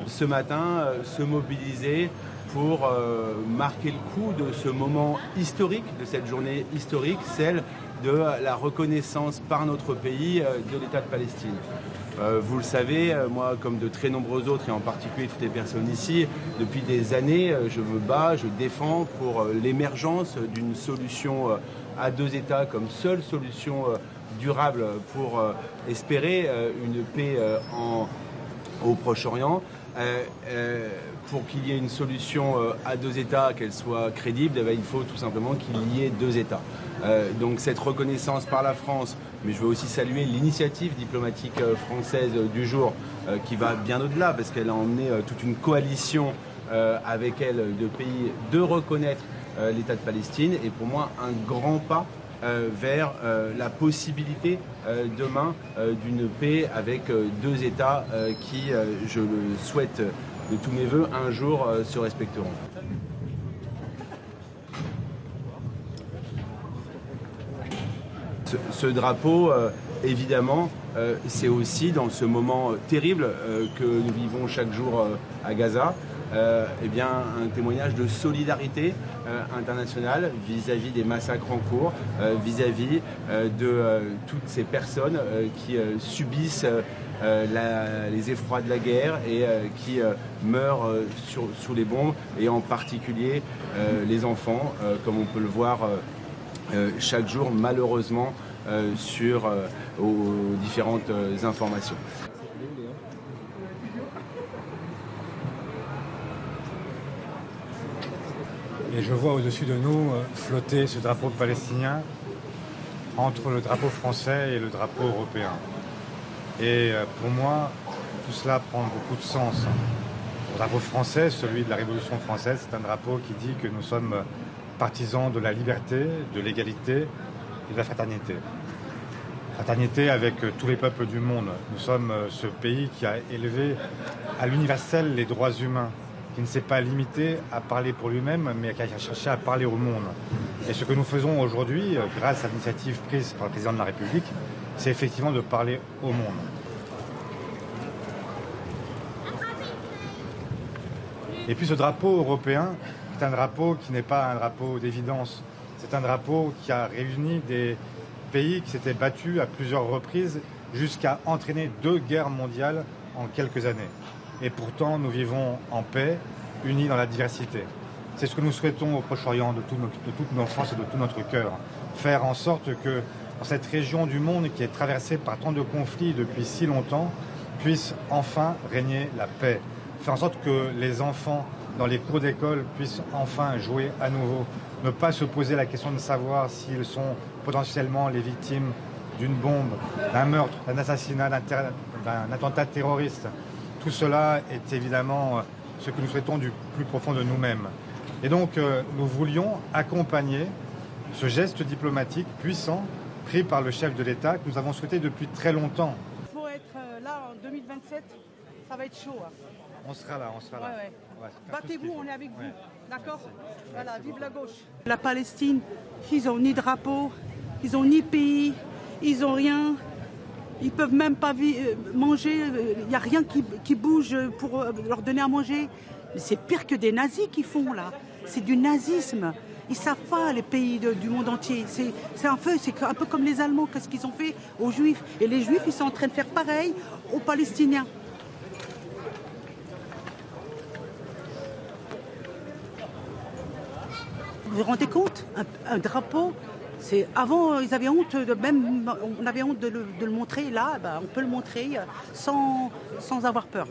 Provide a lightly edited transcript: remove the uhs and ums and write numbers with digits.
Ce matin, se mobiliser pour marquer le coup de ce moment historique, de cette journée historique, celle de la reconnaissance par notre pays de l'État de Palestine. Vous le savez, moi comme de très nombreux autres, et en particulier toutes les personnes ici, depuis des années, je me bats, je défends pour l'émergence d'une solution à deux États comme seule solution durable pour espérer une paix au Proche-Orient. Pour qu'il y ait une solution à deux États, qu'elle soit crédible, il faut tout simplement qu'il y ait deux États. Donc cette reconnaissance par la France, mais je veux aussi saluer l'initiative diplomatique française du jour qui va bien au-delà, parce qu'elle a emmené toute une coalition avec elle de pays de reconnaître l'État de Palestine, et pour moi un grand pas vers la possibilité demain d'une paix avec deux États qui, je le souhaite de tous mes voeux, un jour se respecteront. Ce drapeau, évidemment, c'est aussi dans ce moment terrible que nous vivons chaque jour à Gaza, eh bien, un témoignage de solidarité internationale vis-à-vis des massacres en cours, vis-à-vis de toutes ces personnes qui subissent les effrois de la guerre et qui meurent sous les bombes, et en particulier les enfants, comme on peut le voir chaque jour malheureusement aux différentes informations. Et je vois au-dessus de nous flotter ce drapeau palestinien entre le drapeau français et le drapeau européen. Et pour moi, tout cela prend beaucoup de sens. Le drapeau français, celui de la Révolution française, c'est un drapeau qui dit que nous sommes partisans de la liberté, de l'égalité et de la fraternité. Fraternité avec tous les peuples du monde. Nous sommes ce pays qui a élevé à l'universel les droits humains, qui ne s'est pas limité à parler pour lui-même, mais qui a cherché à parler au monde. Et ce que nous faisons aujourd'hui, grâce à l'initiative prise par le président de la République, c'est effectivement de parler au monde. Et puis ce drapeau européen, c'est un drapeau qui n'est pas un drapeau d'évidence. C'est un drapeau qui a réuni des pays qui s'étaient battus à plusieurs reprises jusqu'à entraîner 2 guerres mondiales en quelques années. Et pourtant, nous vivons en paix, unis dans la diversité. C'est ce que nous souhaitons au Proche-Orient de toute notre force et de tout notre cœur. Faire en sorte que, dans cette région du monde qui est traversée par tant de conflits depuis si longtemps, puisse enfin régner la paix. Faire en sorte que les enfants, dans les cours d'école, puissent enfin jouer à nouveau. Ne pas se poser la question de savoir s'ils sont potentiellement les victimes d'une bombe, d'un meurtre, d'un assassinat, d'un attentat terroriste. Tout cela est évidemment ce que nous souhaitons du plus profond de nous-mêmes. Et donc, nous voulions accompagner ce geste diplomatique puissant pris par le chef de l'État que nous avons souhaité depuis très longtemps. Il faut être là en 2027, ça va être chaud. Hein. On sera là, on sera là. Ouais. Battez-vous, on est avec vous. D'accord. Voilà, vive la gauche. La Palestine, ils n'ont ni drapeau, ils n'ont ni pays, ils n'ont rien. Ils ne peuvent même pas manger, il n'y a rien qui bouge pour leur donner à manger. C'est pire que des nazis qu'ils font là. C'est du nazisme. Ils ne savent pas, les pays du monde entier. C'est un peu comme les Allemands, qu'est-ce qu'ils ont fait aux Juifs. Et les Juifs, ils sont en train de faire pareil aux Palestiniens. Vous vous rendez compte, un drapeau, avant ils avaient honte on avait honte de le montrer. Là, on peut le montrer sans avoir peur.